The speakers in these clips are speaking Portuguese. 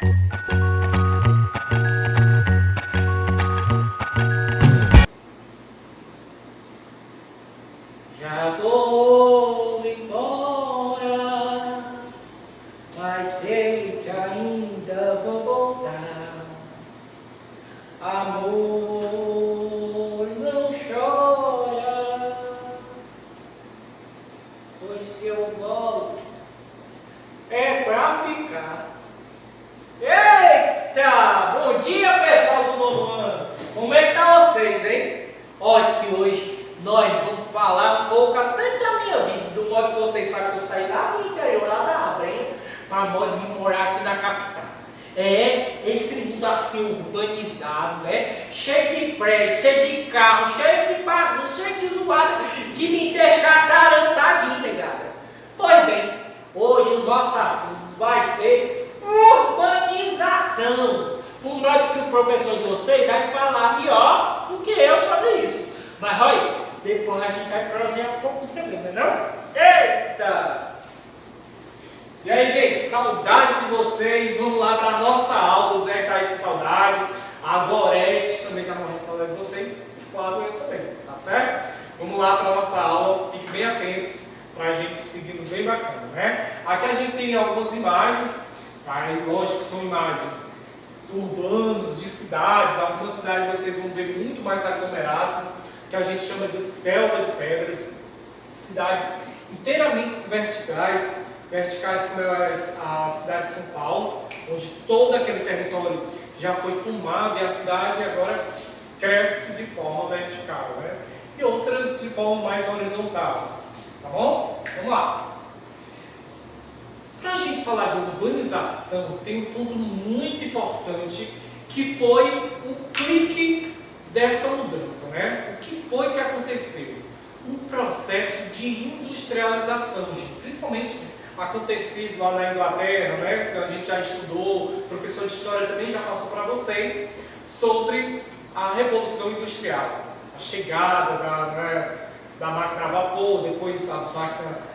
Já vou embora, mas sei que ainda vou voltar. Amor, não chora, pois se eu volto é pra ficar. Eita! Bom dia, pessoal do novo ano! Como é que tá vocês, hein? Olha que hoje nós vamos falar um pouco até da minha vida, do modo que vocês sabem que eu saí lá no interior, lá da Abrenha, para modo de morar aqui na capital. É, esse mundo assim urbanizado, né? Cheio de prédio, cheio de carro, cheio de bagunça, cheio de zoada, que me deixa atarantadinho, negada. Pois bem, hoje o nosso assunto vai ser urbanização. Por modo que o professor de vocês vai falar melhor do que eu sobre isso. Mas olha, depois a gente vai prosear um pouco também, não é não? Eita! E aí, gente, saudade de vocês. Vamos lá para a nossa aula. O Zé tá aí com saudade. A Gorete também tá morrendo de saudade de vocês. E claro, eu também, tá certo? Vamos lá para a nossa aula. Fiquem bem atentos para a gente seguindo bem bacana, né? Aqui a gente tem algumas imagens. Aí, lógico que são imagens urbanos, de cidades. Algumas cidades vocês vão ver muito mais aglomeradas, que a gente chama de selva de pedras. Cidades inteiramente verticais como é a cidade de São Paulo, onde todo aquele território já foi tomado e a cidade agora cresce de forma vertical, né? E outras de forma mais horizontal, tá bom? Vamos lá. Para a gente falar de urbanização, tem um ponto muito importante que foi o clique dessa mudança, né? O que foi que aconteceu? Um processo de industrialização, gente, principalmente acontecido lá na Inglaterra, né? Que a gente já estudou, o professor de história também já passou para vocês sobre a Revolução Industrial, a chegada da máquina a vapor, depois a máquina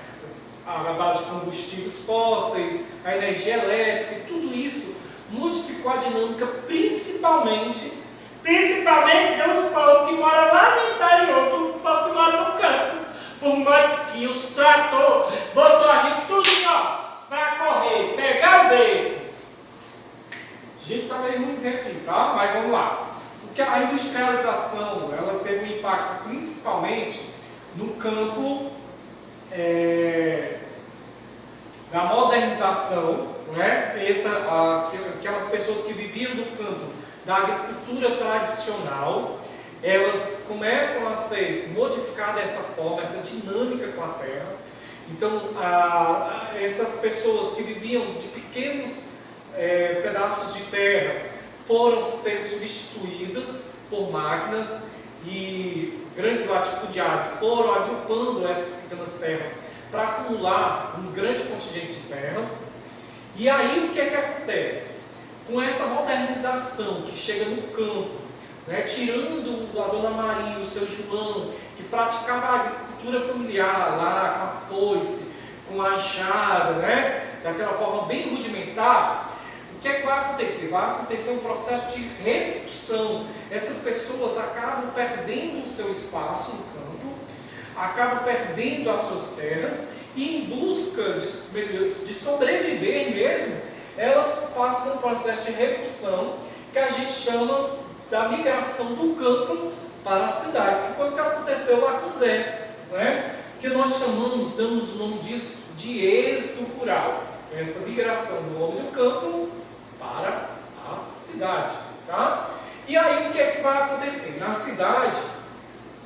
à base de combustíveis fósseis, a energia elétrica, e tudo isso modificou a dinâmica principalmente dos povos que moram lá no interior, do povo que mora no campo. Por modo que os trator botou a gente tudo para correr, pegar o beco. A gente está meio ruimzinho aqui, tá? Mas vamos lá. Porque a industrialização, ela teve um impacto principalmente no campo da modernização, né? Aquelas pessoas que viviam do campo da agricultura tradicional, elas começam a ser modificadas dessa forma, essa dinâmica com a terra. Então, essas pessoas que viviam de pequenos pedaços de terra foram sendo substituídas por máquinas e grandes latifundiários foram agrupando essas pequenas terras para acumular um grande contingente de terra. E aí o que é que acontece? Com essa modernização que chega no campo, né, tirando a Dona Maria, o seu João, que praticava a agricultura familiar lá, com a foice, com a enxada, né, daquela forma bem rudimentar, o que é que vai acontecer? Vai acontecer um processo de redução. Essas pessoas acabam perdendo o seu espaço no campo, acabam perdendo as suas terras e em busca de sobreviver mesmo, elas passam por um processo de redução que a gente chama da migração do campo para a cidade, que foi o que aconteceu lá com o Zé, né? Que nós damos o nome disso de êxodo rural, essa migração do homem do campo para a cidade, tá? E aí o que é que vai acontecer? Na cidade,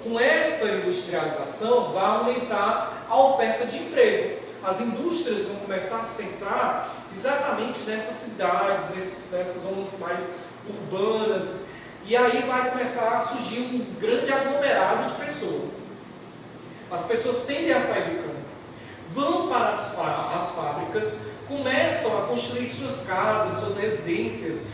com essa industrialização, vai aumentar a oferta de emprego. As indústrias vão começar a centrar exatamente nessas cidades, nessas zonas mais urbanas, e aí vai começar a surgir um grande aglomerado de pessoas. As pessoas tendem a sair do campo, vão para as fábricas, começam a construir suas casas, suas residências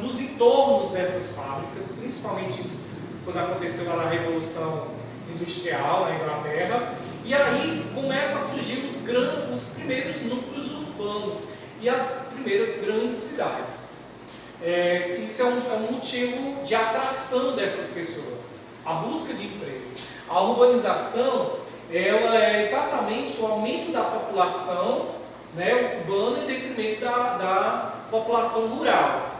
nos entornos dessas fábricas, principalmente isso quando aconteceu lá na Revolução Industrial, na Inglaterra, e aí começam a surgir os primeiros núcleos urbanos, e as primeiras grandes cidades. Isso é um motivo de atração dessas pessoas, a busca de emprego. A urbanização, ela é exatamente o aumento da população, né, urbana em detrimento da população rural.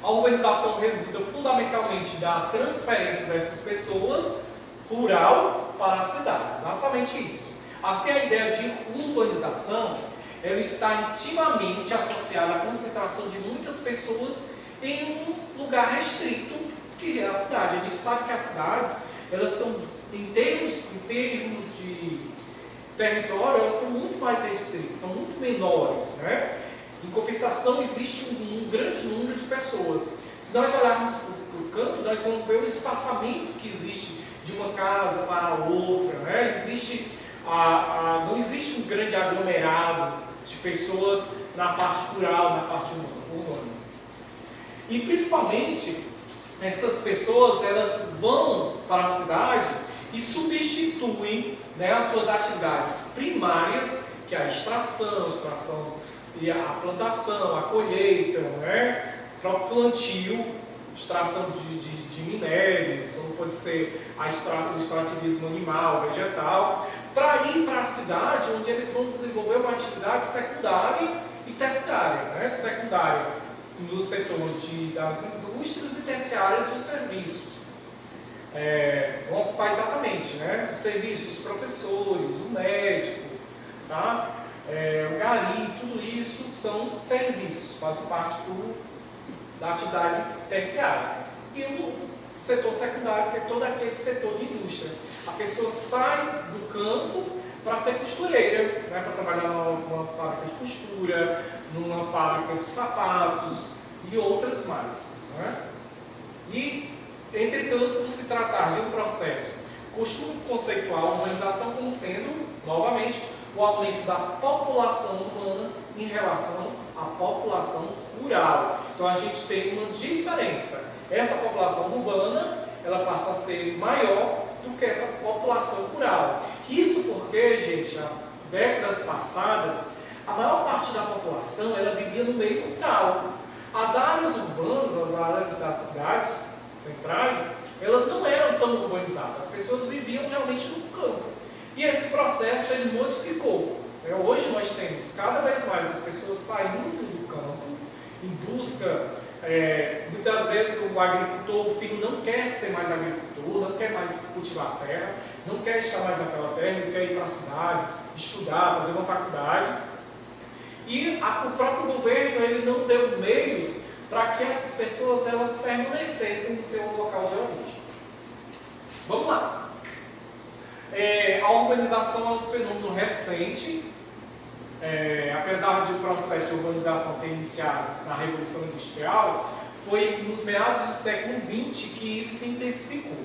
A urbanização resulta fundamentalmente da transferência dessas pessoas rural para as cidades, exatamente isso. Assim, a ideia de urbanização, ela está intimamente associada à concentração de muitas pessoas em um lugar restrito, que é a cidade. A gente sabe que as cidades, elas são, em termos de território, elas são muito mais restritas, são muito menores, né? Em compensação, existe um grande número de pessoas. Se nós olharmos para o campo, nós vamos ver o espaçamento que existe de uma casa para a outra, né? Não existe um grande aglomerado de pessoas na parte rural, na parte urbana. E principalmente, essas pessoas, elas vão para a cidade e substituem, né, as suas atividades primárias, que é a extração e a plantação, a colheita, né, para o plantio, extração de minérios, ou pode ser o extrativismo animal, vegetal, para ir para a cidade, onde eles vão desenvolver uma atividade secundária e terciária, né? Secundária no setor das indústrias e terciárias dos serviços. Vão ocupar exatamente, né? Os serviços, os professores, o médico, tá? O gari, tudo isso são serviços, fazem parte da atividade terciária. E o setor secundário, que é todo aquele setor de indústria. A pessoa sai do campo para ser costureira, né, para trabalhar numa fábrica de costura, numa fábrica de sapatos e outras mais. Né? E, entretanto, por se tratar de um processo, costumo conceituar a urbanização como sendo, novamente, o aumento da população humana em relação à população rural. Então, a gente tem uma diferença. Essa população urbana, ela passa a ser maior do que essa população rural. Isso porque, gente, há décadas passadas, a maior parte da população, ela vivia no meio rural. As áreas urbanas, as áreas das cidades centrais, elas não eram tão urbanizadas. As pessoas viviam realmente no campo. E esse processo, ele modificou. Hoje nós temos cada vez mais as pessoas saindo do campo em busca. Muitas vezes o agricultor, o filho não quer ser mais agricultor, não quer mais cultivar a terra, não quer estar mais naquela terra, não quer ir para a cidade, estudar, fazer uma faculdade. E o próprio governo, ele não deu meios para que essas pessoas elas permanecessem no seu local de origem. Vamos lá. A urbanização é um fenômeno recente. Apesar de o processo de urbanização ter iniciado na Revolução Industrial, foi nos meados do século XX que isso se intensificou.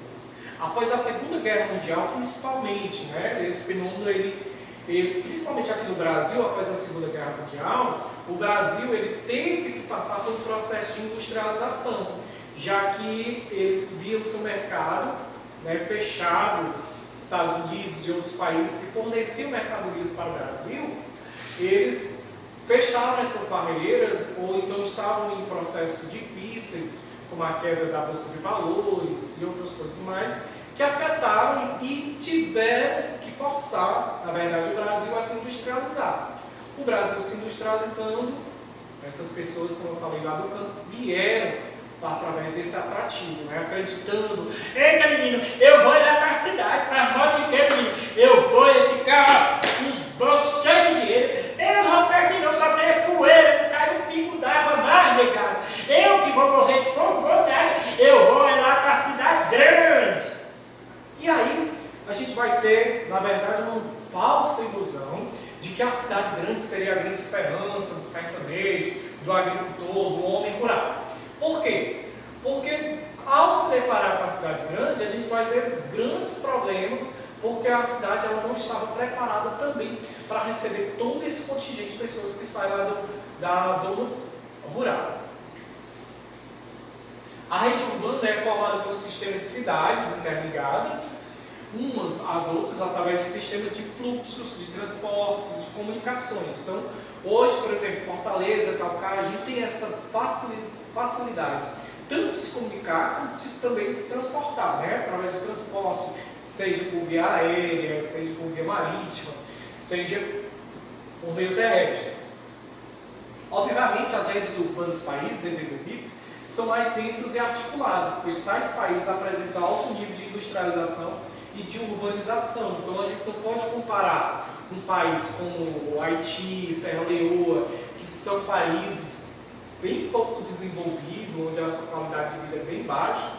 Após a Segunda Guerra Mundial, principalmente, né, esse fenômeno, principalmente aqui no Brasil, após a Segunda Guerra Mundial, o Brasil ele teve que passar por um processo de industrialização, já que eles viam seu mercado, né, fechado, Estados Unidos e outros países que forneciam mercadorias para o Brasil, eles fecharam essas barreiras ou então estavam em processos difíceis, como a queda da Bolsa de Valores e outras coisas mais, que afetaram e tiveram que forçar, na verdade, o Brasil a se industrializar. O Brasil se industrializando, essas pessoas, como eu falei lá do campo, vieram através desse atrativo, né? Acreditando, eita menino, eu vou ir lá para a cidade, para nós de que, menino, eu vou ficar os bolsos cheios de dinheiro, eu vou perto de não só ter poeira, cai um pingo d'água mais, negado, eu que vou morrer de fome, vou nada, eu vou ir lá para a cidade grande. E aí, a gente vai ter, na verdade, uma falsa ilusão de que a cidade grande seria a grande esperança do sertanejo, do agricultor, do homem rural. Por quê? Porque ao se deparar com a cidade grande, a gente vai ver grandes problemas, porque a cidade ela não estava preparada também para receber todo esse contingente de pessoas que saem lá da zona rural. A rede urbana é formada por um sistema de cidades interligadas, umas às outras através do sistema de fluxos, de transportes, de comunicações. Então, hoje, por exemplo, Fortaleza, Calcaia, a gente tem essa facilidade tanto de se comunicar como de também se transportar, né? Através de transporte, seja por via aérea, seja por via marítima, seja por meio terrestre. Obviamente, as redes urbanas dos países desenvolvidos são mais densas e articuladas, pois tais países apresentam alto nível de industrialização e de urbanização. Então, a gente não pode comparar um país como o Haiti, Serra Leoa, que são países bem pouco desenvolvidos, onde a sua qualidade de vida é bem baixa,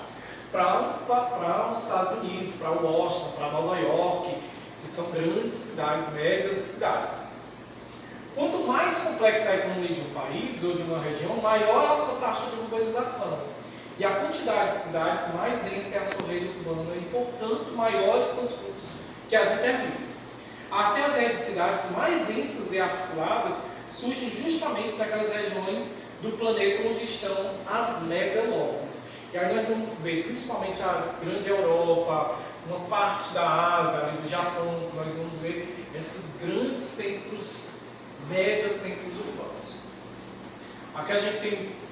para os Estados Unidos, para Washington, para Nova York, que são grandes cidades, megas cidades. Quanto mais complexa é a economia de um país ou de uma região, maior é a sua taxa de urbanização. E a quantidade de cidades, mais densa é a sua rede urbana e, portanto, maiores são os fluxos que as interligam. Assim, as redes de cidades mais densas e articuladas surgem justamente naquelas regiões do planeta onde estão as megalópolis. E aí nós vamos ver, principalmente a grande Europa, uma parte da Ásia, ali do Japão, nós vamos ver esses grandes centros, mega centros urbanos. Aqui a gente tem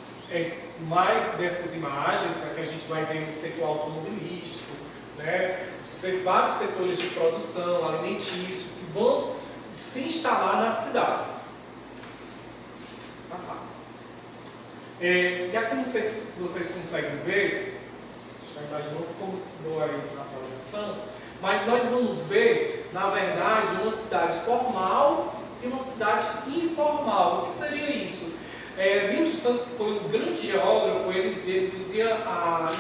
mais dessas imagens, aqui a gente vai ver no setor automobilístico, né? Vários setores de produção, alimentício, que vão se instalar nas cidades. Passar. E aqui não sei se vocês conseguem ver, acho que a imagem não ficou boa aí na projeção, mas nós vamos ver, na verdade, uma cidade formal e uma cidade informal. O que seria isso? Milton Santos, que foi um grande geógrafo, ele dizia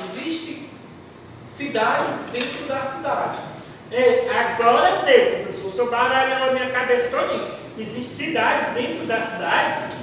existe cidades dentro da cidade. Agora tem, professor, o senhor baralhou a minha cabeça todinha. Existem cidades dentro da cidade?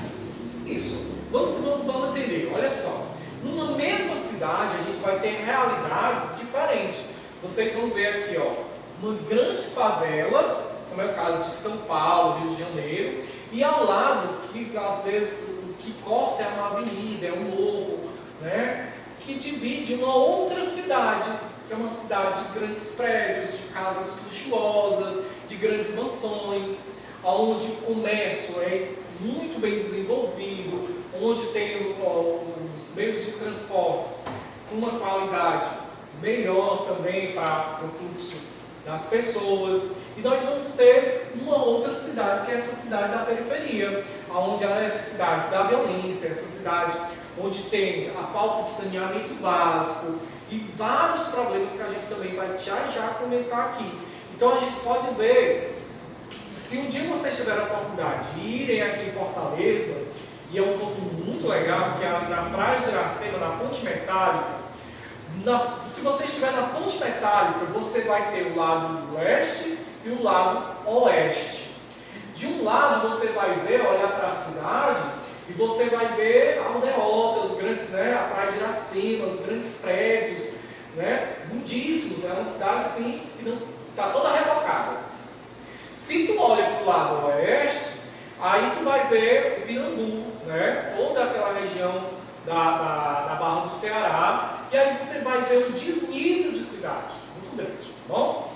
Isso. Vamos entender, olha só. Numa mesma cidade, a gente vai ter realidades diferentes. Vocês vão ver aqui, ó, uma grande favela, como é o caso de São Paulo, Rio de Janeiro, e ao lado, que às vezes o que corta é uma avenida, é um morro, né, que divide uma outra cidade, que é uma cidade de grandes prédios, de casas luxuosas, de grandes mansões, onde o comércio é muito bem desenvolvido, onde tem os meios de transportes com uma qualidade melhor também para o fluxo das pessoas. E nós vamos ter uma outra cidade, que é essa cidade da periferia, onde há essa cidade da violência, essa cidade onde tem a falta de saneamento básico e vários problemas que a gente também vai já comentar aqui. Então a gente pode ver, se um dia vocês tiverem a oportunidade de irem aqui em Fortaleza, e é um ponto muito legal, que é na Praia de Iracema, na Ponte Metálica. Se você estiver na Ponte Metálica, você vai ter o lado leste e o lado oeste. De um lado você vai ver, olhar para a cidade, e você vai ver a aldeota, os grandes, né, a Praia de Iracema, os grandes prédios, né, lindíssimos. É uma cidade assim, que está toda rebocada. Se tu olha para o lado oeste, aí tu vai ver o Pirambu, né? Toda aquela região da Barra do Ceará, e aí você vai ver um desnível de cidade, muito grande, tá bom?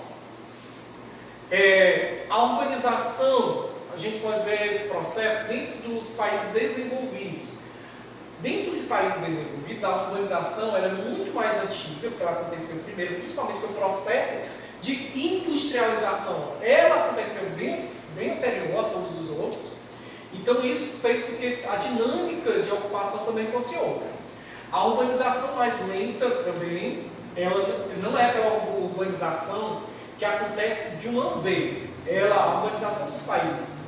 A urbanização, a gente pode ver esse processo dentro dos países desenvolvidos. Dentro de países desenvolvidos, a urbanização era muito mais antiga, porque ela aconteceu primeiro, principalmente com o processo de industrialização. Ela aconteceu bem anterior a todos os outros. Então isso fez com que a dinâmica de ocupação também fosse outra. A urbanização mais lenta também, ela não é aquela urbanização que acontece de uma vez. A urbanização dos países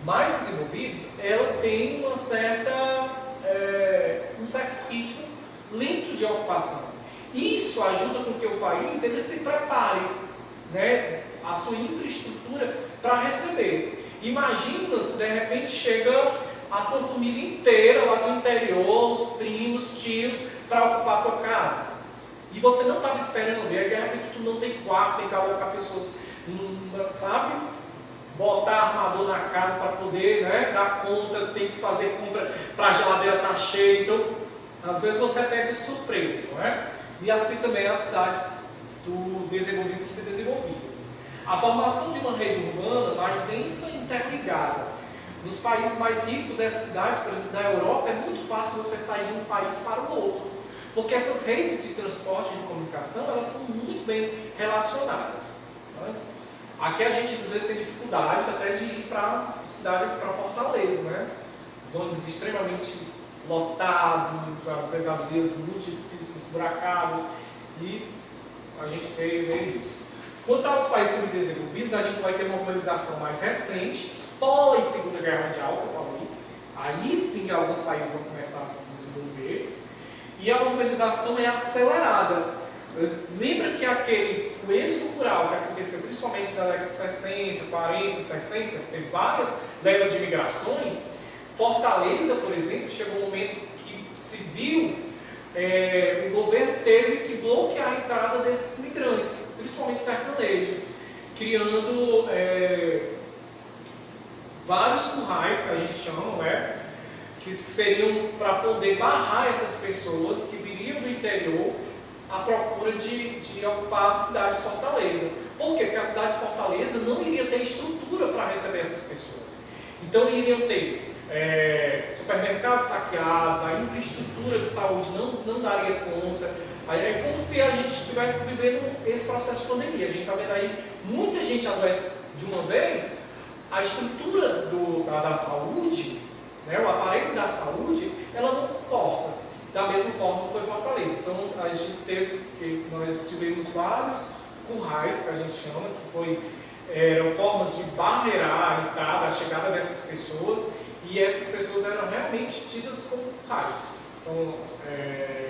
mais desenvolvidos, ela tem um certo ritmo lento de ocupação. Isso ajuda com que o país ele se prepare, né, a sua infraestrutura para receber. Imagina se de repente chega a tua família inteira lá do interior, os primos, tios, para ocupar a tua casa. E você não estava esperando ver, de repente tu não tem quarto, tem que alocar pessoas, sabe? Botar armador na casa para poder, né, dar conta, tem que fazer compra para a geladeira estar cheia. Então, às vezes você pega de surpresa, não é? E assim também as cidades do desenvolvidos e subdesenvolvidas. A formação de uma rede urbana mais densa e interligada. Nos países mais ricos, essas cidades, por exemplo, da Europa, é muito fácil você sair de um país para o outro, porque essas redes de transporte e de comunicação, elas são muito bem relacionadas. Né? Aqui a gente, às vezes, tem dificuldade até de ir para a cidade, aqui para Fortaleza, né? Zonas extremamente lotados, às vezes as vias muito difíceis, esburacadas, e a gente vê isso. Quanto aos países subdesenvolvidos, a gente vai ter uma urbanização mais recente, pós Segunda Guerra Mundial, que eu falei. Aí sim alguns países vão começar a se desenvolver. E a urbanização é acelerada. Lembra que o êxodo rural que aconteceu principalmente na década de 60, 40, 60, teve várias levas de migrações. Fortaleza, por exemplo, chegou um momento que se viu, o governo teve que bloquear a entrada desses migrantes, principalmente sertanejos, criando vários currais, que a gente chama, né, que seriam para poder barrar essas pessoas que viriam do interior à procura de ocupar a cidade de Fortaleza. Por quê? Porque a cidade de Fortaleza não iria ter estrutura para receber essas pessoas. Então iriam ter supermercados saqueados, a infraestrutura de saúde não daria conta. É como se a gente estivesse vivendo esse processo de pandemia. A gente está vendo aí, muita gente adoece de uma vez, a estrutura da saúde, né, o aparelho da saúde, ela não comporta da mesma forma que foi Fortaleza. Então a gente nós tivemos vários currais, que a gente chama, que eram formas de barreirar a entrada, a chegada dessas pessoas, e essas pessoas eram realmente tidas como currais. São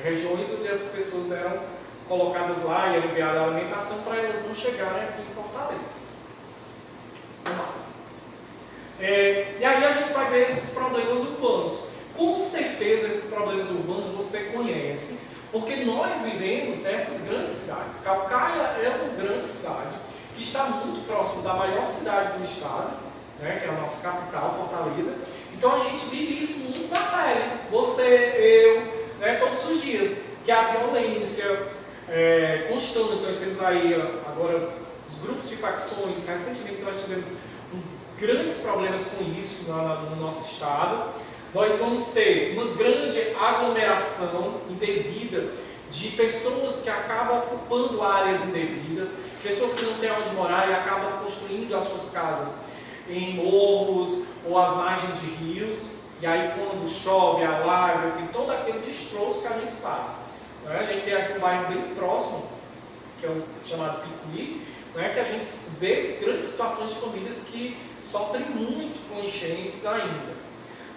regiões onde essas pessoas eram colocadas lá e era enviada a alimentação para elas não chegarem aqui em Fortaleza. E aí a gente vai ver esses problemas urbanos. Com certeza esses problemas urbanos você conhece, porque nós vivemos nessas grandes cidades. Calcaia é uma grande cidade que está muito próximo da maior cidade do estado, né, que é a nossa capital, Fortaleza. Então a gente vive isso muito na pele. Você, eu, né, todos os dias, que a violência constante. Nós temos aí agora os grupos de facções. Recentemente nós tivemos grandes problemas com isso no nosso estado. Nós vamos ter uma grande aglomeração indevida de pessoas que acabam ocupando áreas indevidas, pessoas que não têm onde morar e acabam construindo as suas casas em morros ou às margens de rios, e aí quando chove, alaga, tem todo aquele destroço que a gente sabe. A gente tem aqui um bairro bem próximo, que é o chamado Picuí, que a gente vê grandes situações de famílias que sofrem muito com enchentes ainda.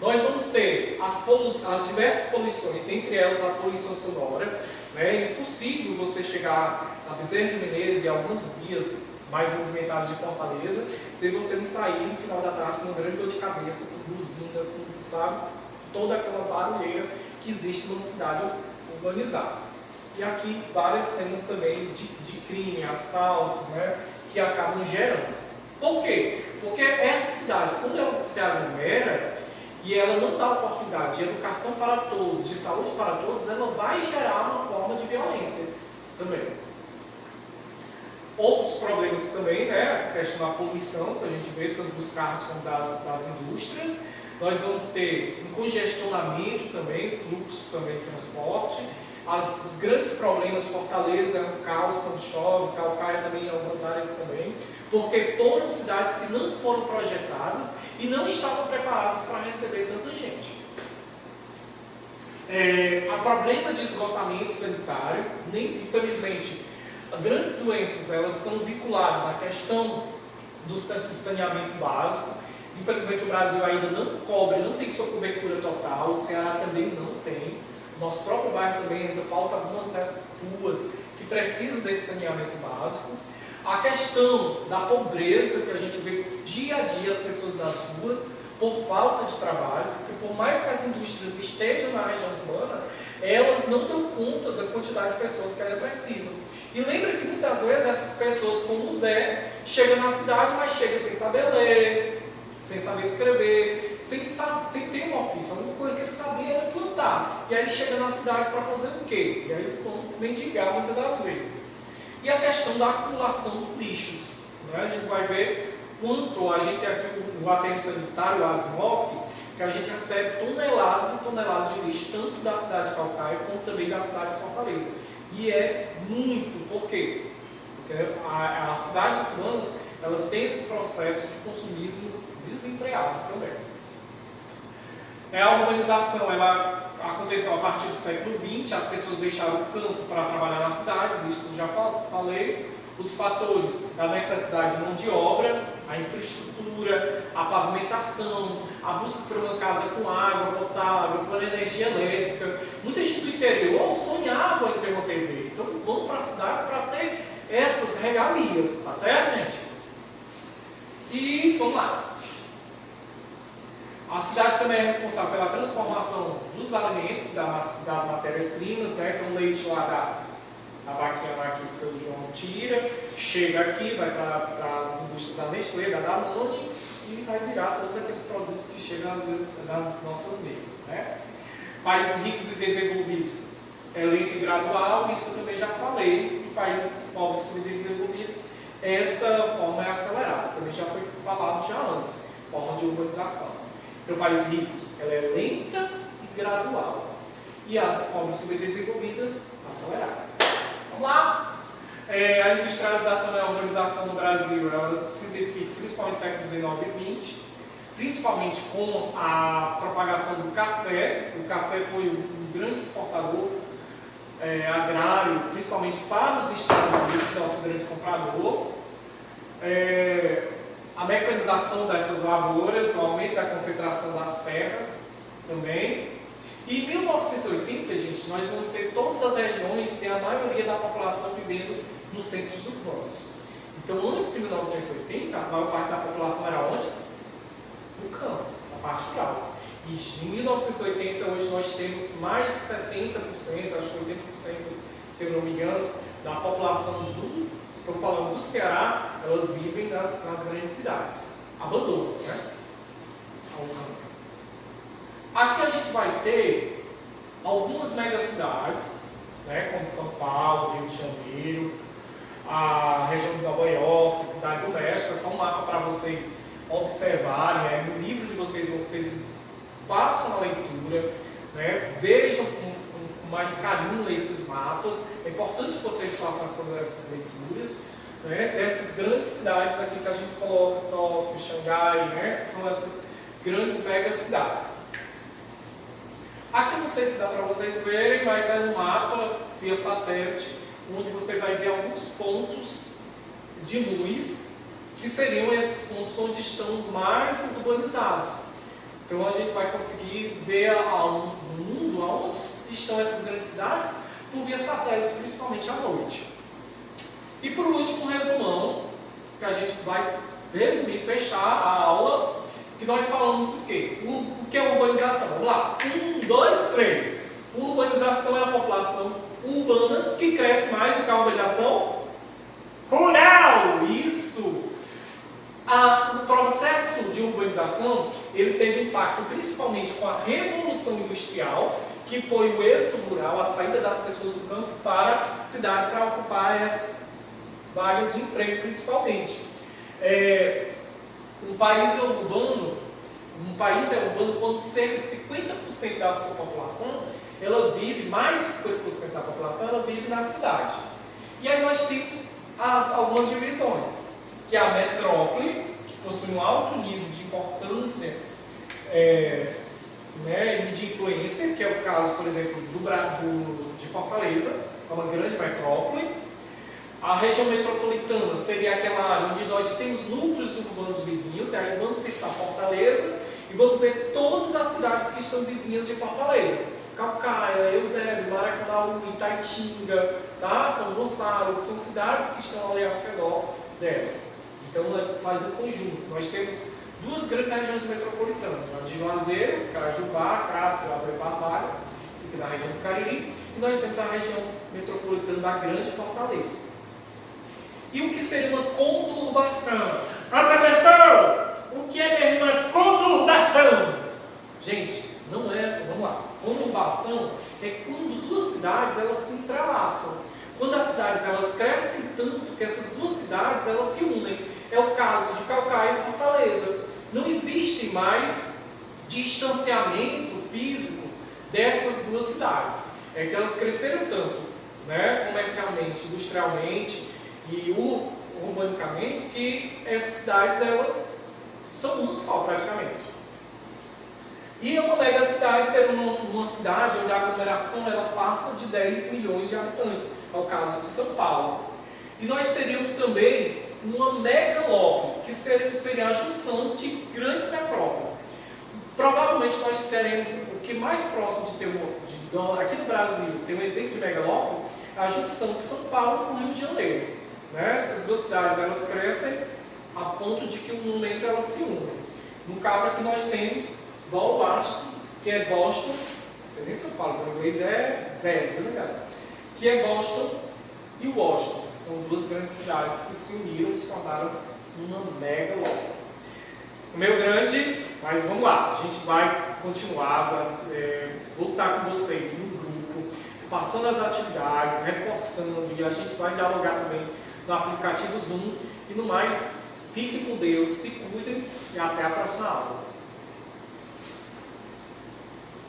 Nós vamos ter as diversas poluições, dentre elas a poluição sonora. É impossível você chegar a Bezerra de Menezes e algumas vias mais movimentadas de Fortaleza se você não sair no final da tarde com uma grande dor de cabeça, com buzina, sabe? Toda aquela barulheira que existe numa cidade urbanizada. E aqui várias cenas também de crime, assaltos, né, que acabam gerando. Por quê? Porque essa cidade, quando ela se aglomera, e ela não dá oportunidade de educação para todos, de saúde para todos, ela vai gerar uma forma de violência também. Outros problemas também, né, a questão da poluição, que a gente vê tanto dos carros como das indústrias. Nós vamos ter um congestionamento também, fluxo também de transporte. Os grandes problemas, Fortaleza é um caos quando chove, Calcaia também em algumas áreas também, porque foram cidades que não foram projetadas e não estavam preparadas para receber tanta gente. Há problema de esgotamento sanitário, infelizmente, grandes doenças elas são vinculadas à questão do saneamento básico. Infelizmente o Brasil ainda não tem sua cobertura total, o Ceará também não tem. Nosso próprio bairro também ainda falta algumas certas ruas que precisam desse saneamento básico. A questão da pobreza, que a gente vê dia a dia as pessoas nas ruas, por falta de trabalho, porque por mais que as indústrias estejam na região urbana, elas não dão conta da quantidade de pessoas que ainda precisam. E lembra que muitas vezes essas pessoas, como o Zé, chegam na cidade, mas chegam sem saber ler, sem saber escrever, sem ter um ofício. A única coisa que ele sabia era plantar. E aí ele chega na cidade para fazer o quê? E aí eles vão mendigar muitas das vezes. E a questão da acumulação do lixo. Né? A gente vai ver quanto a gente tem aqui o aterro sanitário, o ASMOC, que a gente recebe toneladas e toneladas de lixo, tanto da cidade de Calcaia, como também da cidade de Fortaleza. E é muito, por quê? Porque as cidades urbanas, elas têm esse processo de consumismo desenfreado também. A urbanização, ela aconteceu a partir do século XX, as pessoas deixaram o campo para trabalhar nas cidades, isso já falei. Os fatores da necessidade de mão de obra, a infraestrutura, a pavimentação, a busca por uma casa com água potável, com energia elétrica. Muita gente do interior sonhava em ter uma TV, então vão para a cidade para ter essas regalias, tá certo, gente? E vamos lá. A cidade também é responsável pela transformação dos alimentos, das matérias-primas, né? Então o leite lá da vaquinha lá que o seu João tira, chega aqui, vai para as indústrias da Nestlé, da Danone, e vai virar todos aqueles produtos que chegam às vezes nas nossas mesas, né? Países ricos e desenvolvidos é lento e gradual, isso eu também já falei. Em países pobres e subdesenvolvidos, essa forma é acelerada, também já foi falado já antes, forma de urbanização. Então, países ricos, ela é lenta e gradual, e as pobres subdesenvolvidas, acelerada. Vamos lá? A industrialização e a urbanização no Brasil, ela se intensifica principalmente no século XIX e XX, principalmente com a propagação do café. O café foi um grande exportador agrário, principalmente para os Estados Unidos, que é o nosso grande comprador. A mecanização dessas lavouras, o aumento da concentração das terras também. E em 1980, gente, nós vamos ter todas as regiões, tem a maioria da população vivendo nos centros urbanos. Então, antes de 1980, a maior parte da população era onde? No campo, na parte rural. E em 1980, hoje nós temos mais de 70%, acho que 80%, se eu não me engano, da população estou falando do Ceará, elas vivem nas grandes cidades. Abandonam, né? Ao campo. Aqui a gente vai ter algumas megacidades, né, como São Paulo, Rio de Janeiro, a região de Nova York, Cidade do México. É só um mapa para vocês observarem. No livro de vocês façam a leitura, né, vejam com mais carinho esses mapas. É importante que vocês façam essas leituras, né, dessas grandes cidades aqui que a gente coloca, Tóquio, Xangai, né, são essas grandes megacidades. Aqui não sei se dá para vocês verem, mas é um mapa via satélite, onde você vai ver alguns pontos de luz, que seriam esses pontos onde estão mais urbanizados. Então a gente vai conseguir ver no mundo onde estão essas grandes cidades por via satélite, principalmente à noite. E por último, um resumão, que a gente vai resumir, fechar a aula, que nós falamos o quê? O que é urbanização? Vamos lá. 1, 2, 3. Urbanização é a população urbana que cresce mais do que a urbanização rural. Isso! O processo de urbanização, ele teve impacto principalmente com a revolução industrial, que foi o êxodo rural, a saída das pessoas do campo para a cidade para ocupar essas vagas de emprego principalmente. Um país é urbano quando cerca de 50% da sua população, ela vive, mais de 50% da população, ela vive na cidade. E aí nós temos algumas divisões, que é a metrópole, que possui um alto nível de importância né, e de influência, que é o caso, por exemplo, de Fortaleza, é uma grande metrópole. A região metropolitana seria aquela área onde nós temos núcleos urbanos vizinhos, e aí vamos pensar Fortaleza e vamos ver todas as cidades que estão vizinhas de Fortaleza. Calcaia, Eusébio, Maracanaú, Itaitinga, tá? São Gonçalo, são cidades que estão ali ao redor dela. Então faz um conjunto. Nós temos duas grandes regiões metropolitanas, a de Juazeiro, Carajubá, Crato, Juazeiro e Barbalha, que fica na região do Cariri, e nós temos a região metropolitana da Grande Fortaleza. E o que seria uma conurbação? Professor, o que é mesmo uma conurbação? Gente, não é, vamos lá, conurbação é quando duas cidades elas se entrelaçam. quando as cidades elas crescem tanto que essas duas cidades elas se unem. É o caso de Caucaia e Fortaleza. Não existe mais distanciamento físico dessas duas cidades. É que elas cresceram tanto, né, comercialmente, industrialmente e urbanicamente, que essas cidades elas são uma só praticamente. E uma mega cidade ser uma cidade onde a aglomeração ela passa de 10 milhões de habitantes, é o caso de São Paulo. E nós teríamos também uma megalópole, que seria a junção de grandes metrópoles. Provavelmente nós teremos o que mais próximo de ter aqui no Brasil, tem um exemplo de megalópole, a junção de São Paulo com o Rio de Janeiro. Né? Essas duas cidades elas crescem a ponto de que um momento elas se unem. No caso aqui nós temos Boston, que é Boston, não sei nem se eu falo, mas o inglês é zero, viu, galera? Que é Boston e Washington. São duas grandes cidades que se uniram e se tornaram uma megalópole. O meu grande, mas vamos lá, a gente vai continuar, voltar com vocês no grupo, passando as atividades, reforçando, e a gente vai dialogar também no aplicativo Zoom. E no mais, fiquem com Deus, se cuidem e até a próxima aula.